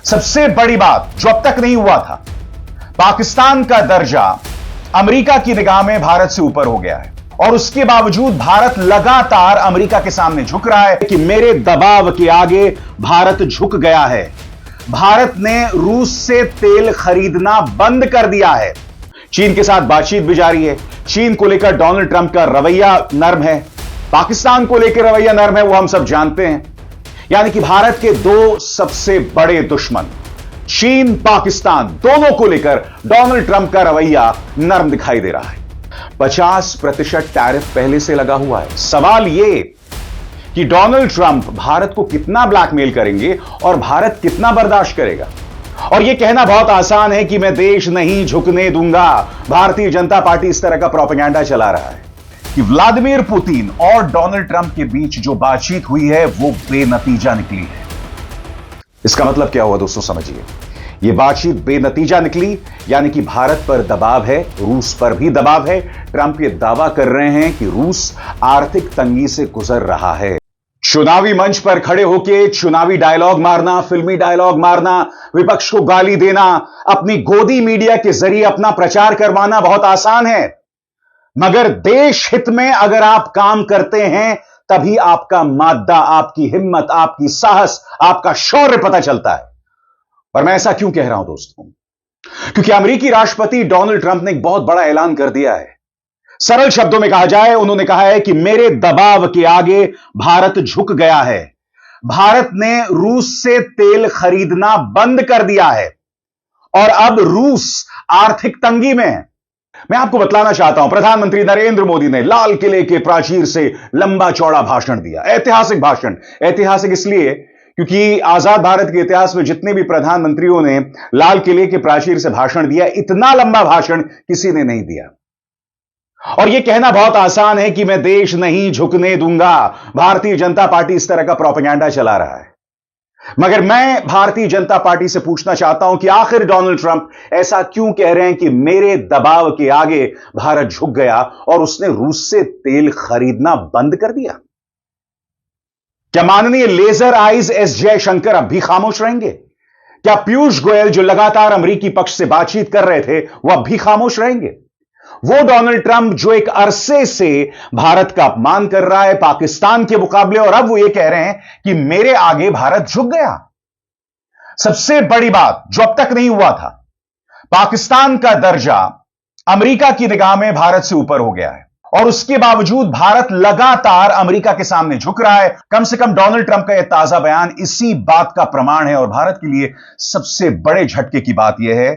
सबसे बड़ी बात जो अब तक नहीं हुआ था, पाकिस्तान का दर्जा अमेरिका की निगाह में भारत से ऊपर हो गया है और उसके बावजूद भारत लगातार अमेरिका के सामने झुक रहा है कि मेरे दबाव के आगे भारत झुक गया है। भारत ने रूस से तेल खरीदना बंद कर दिया है। चीन के साथ बातचीत भी जारी है। चीन को लेकर डोनाल्ड ट्रंप का रवैया नर्म है, पाकिस्तान को लेकर रवैया नर्म है, वो हम सब जानते हैं। यानी कि भारत के दो सबसे बड़े दुश्मन चीन पाकिस्तान दोनों को लेकर डोनाल्ड ट्रंप का रवैया नर्म दिखाई दे रहा है। 50% टैरिफ पहले से लगा हुआ है। सवाल यह कि डोनाल्ड ट्रंप भारत को कितना ब्लैकमेल करेंगे और भारत कितना बर्दाश्त करेगा। और यह कहना बहुत आसान है कि मैं देश नहीं झुकने दूंगा। भारतीय जनता पार्टी इस तरह का प्रोपेगेंडा चला रहा है कि व्लादिमीर पुतिन और डोनाल्ड ट्रंप के बीच जो बातचीत हुई है वो बेनतीजा निकली है। इसका मतलब क्या हुआ दोस्तों, समझिए। यह बातचीत बेनतीजा निकली यानी कि भारत पर दबाव है, रूस पर भी दबाव है। ट्रंप यह दावा कर रहे हैं कि रूस आर्थिक तंगी से गुजर रहा है। चुनावी मंच पर खड़े होकर चुनावी डायलॉग मारना, फिल्मी डायलॉग मारना, विपक्ष को गाली देना, अपनी गोदी मीडिया के जरिए अपना प्रचार करवाना बहुत आसान है, मगर देश हित में अगर आप काम करते हैं तभी आपका माद्दा, आपकी हिम्मत, आपकी साहस, आपका शौर्य पता चलता है। और मैं ऐसा क्यों कह रहा हूं दोस्तों? क्योंकि अमेरिकी राष्ट्रपति डोनाल्ड ट्रंप ने एक बहुत बड़ा ऐलान कर दिया है। सरल शब्दों में कहा जाए, उन्होंने कहा है कि मेरे दबाव के आगे भारत झुक गया है। भारत ने रूस से तेल खरीदना बंद कर दिया है और अब रूस आर्थिक तंगी में है। मैं आपको बतलाना चाहता हूं, प्रधानमंत्री नरेंद्र मोदी ने लाल किले के प्राचीर से लंबा चौड़ा भाषण दिया, ऐतिहासिक भाषण। ऐतिहासिक इसलिए क्योंकि आजाद भारत के इतिहास में जितने भी प्रधानमंत्रियों ने लाल किले के प्राचीर से भाषण दिया, इतना लंबा भाषण किसी ने नहीं दिया। और यह कहना बहुत आसान है कि मैं देश नहीं झुकने दूंगा। भारतीय जनता पार्टी इस तरह का प्रोपेगेंडा चला रहा है, मगर मैं भारतीय जनता पार्टी से पूछना चाहता हूं कि आखिर डोनाल्ड ट्रंप ऐसा क्यों कह रहे हैं कि मेरे दबाव के आगे भारत झुक गया और उसने रूस से तेल खरीदना बंद कर दिया। क्या माननीय लेजर आइज एस जयशंकर अब भी खामोश रहेंगे? क्या पीयूष गोयल जो लगातार अमेरिकी पक्ष से बातचीत कर रहे थे वो अब भी खामोश रहेंगे? वो डोनाल्ड ट्रंप जो एक अरसे से भारत का अपमान कर रहा है पाकिस्तान के मुकाबले, और अब वो ये कह रहे हैं कि मेरे आगे भारत झुक गया। सबसे बड़ी बात जो अब तक नहीं हुआ था, पाकिस्तान का दर्जा अमेरिका की निगाह में भारत से ऊपर हो गया है और उसके बावजूद भारत लगातार अमेरिका के सामने झुक रहा है। कम से कम डोनाल्ड ट्रंप का यह ताजा बयान इसी बात का प्रमाण है। और भारत के लिए सबसे बड़े झटके की बात यह है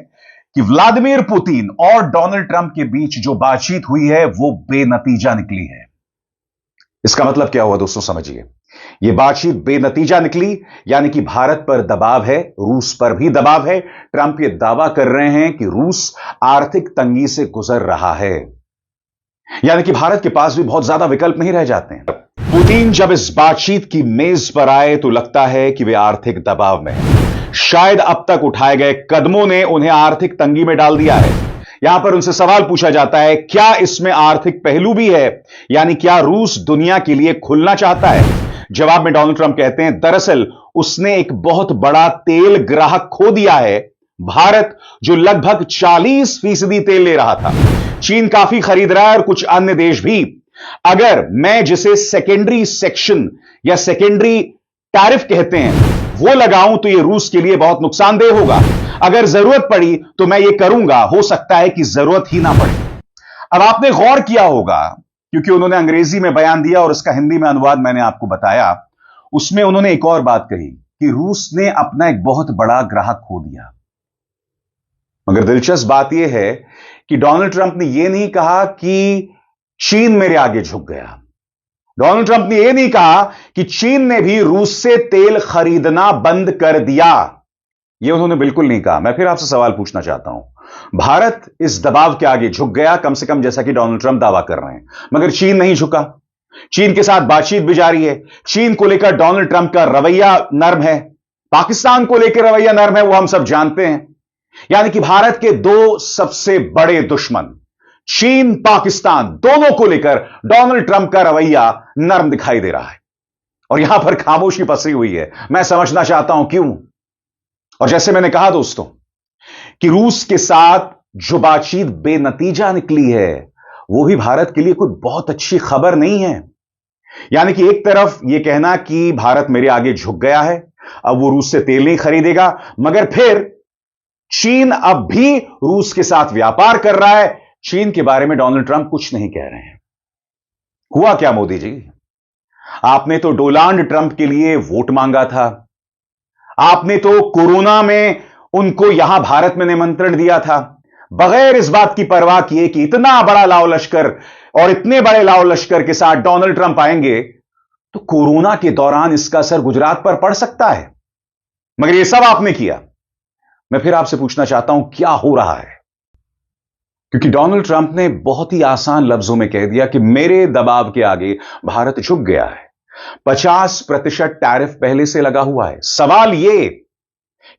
कि व्लादिमीर पुतिन और डोनाल्ड ट्रंप के बीच जो बातचीत हुई है वो बेनतीजा निकली है। इसका मतलब क्या हुआ दोस्तों, समझिए। यह बातचीत बेनतीजा निकली यानी कि भारत पर दबाव है, रूस पर भी दबाव है। ट्रंप यह दावा कर रहे हैं कि रूस आर्थिक तंगी से गुजर रहा है, यानी कि भारत के पास भी बहुत ज्यादा विकल्प नहीं रह जाते हैं। पुतिन जब इस बातचीत की मेज पर आए तो लगता है कि वे आर्थिक दबाव में हैं। शायद अब तक उठाए गए कदमों ने उन्हें आर्थिक तंगी में डाल दिया है। यहां पर उनसे सवाल पूछा जाता है, क्या इसमें आर्थिक पहलू भी है? यानी क्या रूस दुनिया के लिए खुलना चाहता है? जवाब में डोनाल्ड ट्रंप कहते हैं, दरअसल उसने एक बहुत बड़ा तेल ग्राहक खो दिया है। भारत जो लगभग 40% तेल ले रहा था, चीन काफी खरीद रहा है और कुछ अन्य देश भी। अगर मैं जिसे सेकेंडरी सेक्शन या सेकेंडरी टैरिफ कहते हैं वो लगाऊं तो यह रूस के लिए बहुत नुकसानदेह होगा। अगर जरूरत पड़ी तो मैं यह करूंगा, हो सकता है कि जरूरत ही ना पड़े। अब आपने गौर किया होगा क्योंकि उन्होंने अंग्रेजी में बयान दिया और उसका हिंदी में अनुवाद मैंने आपको बताया। उसमें उन्होंने एक और बात कही कि रूस ने अपना एक बहुत बड़ा ग्राहक खो दिया। मगर दिलचस्प बात यह है कि डोनाल्ड ट्रंप ने यह नहीं कहा कि चीन मेरे आगे झुक गया। डोनाल्ड ट्रंप ने यह नहीं कहा कि चीन ने भी रूस से तेल खरीदना बंद कर दिया। यह उन्होंने बिल्कुल नहीं कहा। मैं फिर आपसे सवाल पूछना चाहता हूं, भारत इस दबाव के आगे झुक गया, कम से कम जैसा कि डोनाल्ड ट्रंप दावा कर रहे हैं, मगर चीन नहीं झुका। चीन के साथ बातचीत भी जारी है। चीन को लेकर डोनाल्ड ट्रंप का रवैया नर्म है, पाकिस्तान को लेकर रवैया नर्म है, वो हम सब जानते हैं। यानी कि भारत के दो सबसे बड़े दुश्मन चीन पाकिस्तान दोनों को लेकर डोनाल्ड ट्रंप का रवैया नर्म दिखाई दे रहा है और यहां पर खामोशी पसरी हुई है। मैं समझना चाहता हूं क्यों। और जैसे मैंने कहा दोस्तों कि रूस के साथ जो बातचीत बेनतीजा निकली है, वो भी भारत के लिए कोई बहुत अच्छी खबर नहीं है। यानी कि एक तरफ यह कहना कि भारत मेरे आगे झुक गया है, अब वो रूस से तेल नहीं खरीदेगा, मगर फिर चीन अब भी रूस के साथ व्यापार कर रहा है। चीन के बारे में डोनाल्ड ट्रंप कुछ नहीं कह रहे हैं। हुआ क्या मोदी जी? आपने तो डोनाल्ड ट्रंप के लिए वोट मांगा था। आपने तो कोरोना में उनको यहां भारत में निमंत्रण दिया था, बगैर इस बात की परवाह किए कि इतना बड़ा लाओ लश्कर और इतने बड़े लाओ लश्कर के साथ डोनाल्ड ट्रंप आएंगे तो कोरोना के दौरान इसका असर गुजरात पर पड़ सकता है। मगर यह सब आपने किया। मैं फिर आपसे पूछना चाहता हूं, क्या हो रहा है? क्योंकि डोनाल्ड ट्रंप ने बहुत ही आसान लफ्जों में कह दिया कि मेरे दबाव के आगे भारत झुक गया है। 50% टैरिफ पहले से लगा हुआ है। सवाल यह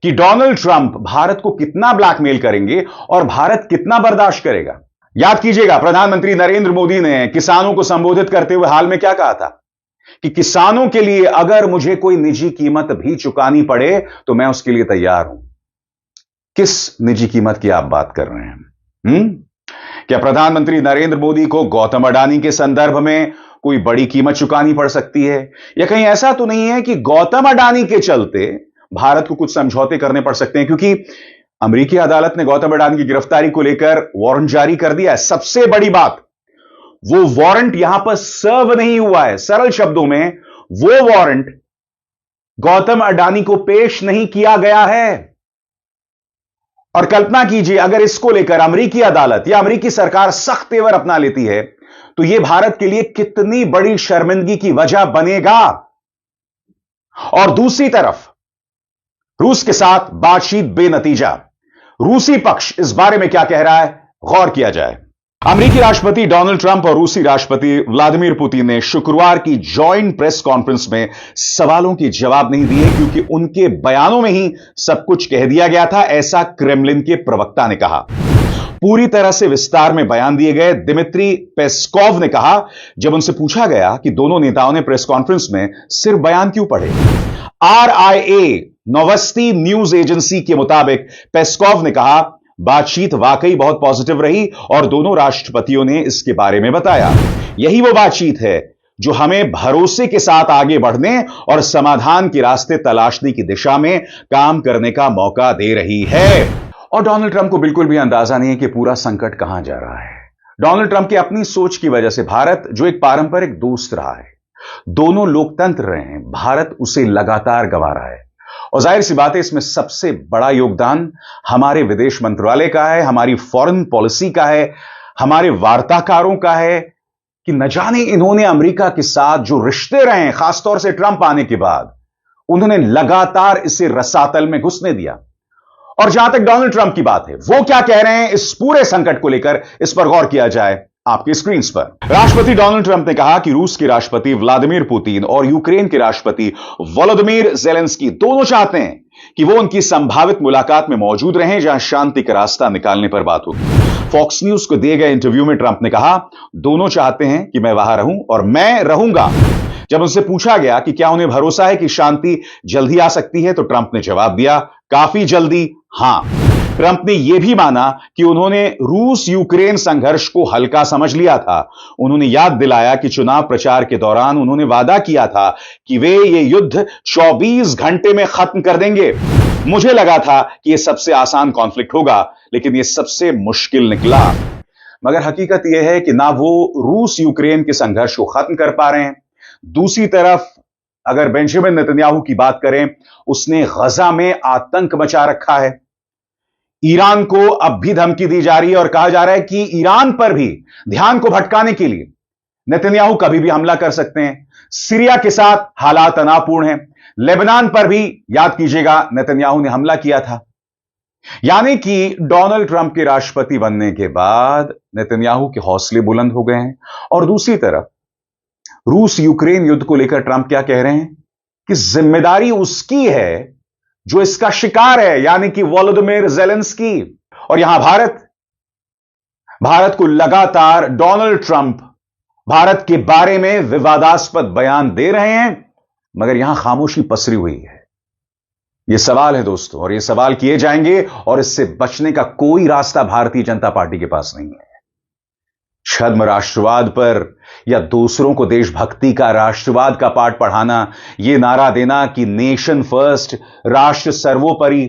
कि डोनाल्ड ट्रंप भारत को कितना ब्लैकमेल करेंगे और भारत कितना बर्दाश्त करेगा। याद कीजिएगा, प्रधानमंत्री नरेंद्र मोदी ने किसानों को संबोधित करते हुए हाल में क्या कहा था कि किसानों के लिए अगर मुझे कोई निजी कीमत भी चुकानी पड़े तो मैं उसके लिए तैयार हूं। किस निजी कीमत की आप बात कर रहे हैं? क्या प्रधानमंत्री नरेंद्र मोदी को गौतम अडानी के संदर्भ में कोई बड़ी कीमत चुकानी पड़ सकती है? या कहीं ऐसा तो नहीं है कि गौतम अडानी के चलते भारत को कुछ समझौते करने पड़ सकते हैं? क्योंकि अमेरिकी अदालत ने गौतम अडानी की गिरफ्तारी को लेकर वारंट जारी कर दिया है। सबसे बड़ी बात, वो वारंट यहां पर सर्व नहीं हुआ है। सरल शब्दों में, वो वारंट गौतम अडानी को पेश नहीं किया गया है। और कल्पना कीजिए, अगर इसको लेकर अमेरिकी अदालत या अमेरिकी सरकार सख्त तेवर अपना लेती है तो यह भारत के लिए कितनी बड़ी शर्मिंदगी की वजह बनेगा। और दूसरी तरफ रूस के साथ बातचीत बेनतीजा। रूसी पक्ष इस बारे में क्या कह रहा है, गौर किया जाए। अमेरिकी राष्ट्रपति डोनाल्ड ट्रंप और रूसी राष्ट्रपति व्लादिमीर पुतिन ने शुक्रवार की जॉइंट प्रेस कॉन्फ्रेंस में सवालों के जवाब नहीं दिए, क्योंकि उनके बयानों में ही सब कुछ कह दिया गया था, ऐसा क्रेमलिन के प्रवक्ता ने कहा। पूरी तरह से विस्तार में बयान दिए गए। दिमित्री पेस्कोव ने कहा, जब उनसे पूछा गया कि दोनों नेताओं ने प्रेस कॉन्फ्रेंस में सिर्फ बयान क्यों पढ़े। RIA नोवस्ती न्यूज एजेंसी के मुताबिक पेस्कोव ने कहा, बातचीत वाकई बहुत पॉजिटिव रही और दोनों राष्ट्रपतियों ने इसके बारे में बताया। यही वो बातचीत है जो हमें भरोसे के साथ आगे बढ़ने और समाधान के रास्ते तलाशने की दिशा में काम करने का मौका दे रही है। और डोनाल्ड ट्रंप को बिल्कुल भी अंदाजा नहीं है कि पूरा संकट कहां जा रहा है। डोनाल्ड ट्रंप की अपनी सोच की वजह से भारत, जो एक पारंपरिक दोस्त रहा है, दोनों लोकतंत्र रहे हैं, भारत उसे लगातार गंवा रहा है। और जाहिर सी बात है, इसमें सबसे बड़ा योगदान हमारे विदेश मंत्रालय का है, हमारी फॉरेन पॉलिसी का है, हमारे वार्ताकारों का है कि न जाने इन्होंने अमेरिका के साथ जो रिश्ते रहे हैं, खासतौर से ट्रंप आने के बाद, उन्होंने लगातार इसे रसातल में घुसने दिया। और जहां तक डोनाल्ड ट्रंप की बात है, वो क्या कह रहे हैं इस पूरे संकट को लेकर, इस पर गौर किया जाए आपकी स्क्रीन पर। राष्ट्रपति डोनाल्ड ट्रंप ने कहा कि रूस के राष्ट्रपति व्लादिमीर पुतिन और यूक्रेन के राष्ट्रपति वोलोदिमीर जेलेंस्की दोनों चाहते हैं कि वो उनकी संभावित मुलाकात में मौजूद रहें, जहां शांति का रास्ता निकालने पर बात होगी। फॉक्स न्यूज को दिए गए इंटरव्यू में ट्रंप ने कहा, दोनों चाहते हैं कि मैं वहां रहूं और मैं रहूंगा। जब उनसे पूछा गया कि क्या उन्हें भरोसा है कि शांति जल्दी आ सकती है, तो ट्रंप ने जवाब दिया, काफी जल्दी, हां। ट्रंप ने यह भी माना कि उन्होंने रूस यूक्रेन संघर्ष को हल्का समझ लिया था। उन्होंने याद दिलाया कि चुनाव प्रचार के दौरान उन्होंने वादा किया था कि वे ये युद्ध 24 घंटे में खत्म कर देंगे। मुझे लगा था कि यह सबसे आसान कॉन्फ्लिक्ट होगा, लेकिन यह सबसे मुश्किल निकला। मगर हकीकत यह है कि ना वो रूस यूक्रेन के संघर्ष को खत्म कर पा रहे हैं। दूसरी तरफ अगर बेंजामिन नेतन्याहू की बात करें, उसने गजा में आतंक मचा रखा है। ईरान को अब भी धमकी दी जा रही है और कहा जा रहा है कि ईरान पर भी ध्यान को भटकाने के लिए नेतन्याहू कभी भी हमला कर सकते हैं। सीरिया के साथ हालात तनावपूर्ण हैं। लेबनान पर भी याद कीजिएगा नेतन्याहू ने हमला किया था। यानी कि डोनाल्ड ट्रंप के राष्ट्रपति बनने के बाद नेतन्याहू के हौसले बुलंद हो गए हैं। और दूसरी तरफ रूस यूक्रेन युद्ध को लेकर ट्रंप क्या कह रहे हैं कि जिम्मेदारी उसकी है जो इसका शिकार है, यानी कि वोलोदिमीर जेलेंस्की। और यहां भारत को लगातार डोनाल्ड ट्रंप भारत के बारे में विवादास्पद बयान दे रहे हैं, मगर यहां खामोशी पसरी हुई है। यह सवाल है दोस्तों, और ये सवाल किए जाएंगे, और इससे बचने का कोई रास्ता भारतीय जनता पार्टी के पास नहीं है। छद्म राष्ट्रवाद पर या दूसरों को देशभक्ति का, राष्ट्रवाद का पाठ पढ़ाना, यह नारा देना कि नेशन फर्स्ट, राष्ट्र सर्वोपरि,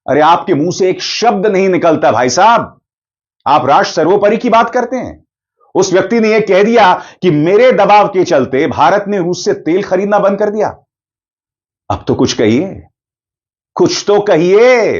अरे आपके मुंह से एक शब्द नहीं निकलता भाई साहब। आप राष्ट्र सर्वोपरि की बात करते हैं। उस व्यक्ति ने यह कह दिया कि मेरे दबाव के चलते भारत ने रूस से तेल खरीदना बंद कर दिया। अब तो कुछ कहिए, कुछ तो कहिए।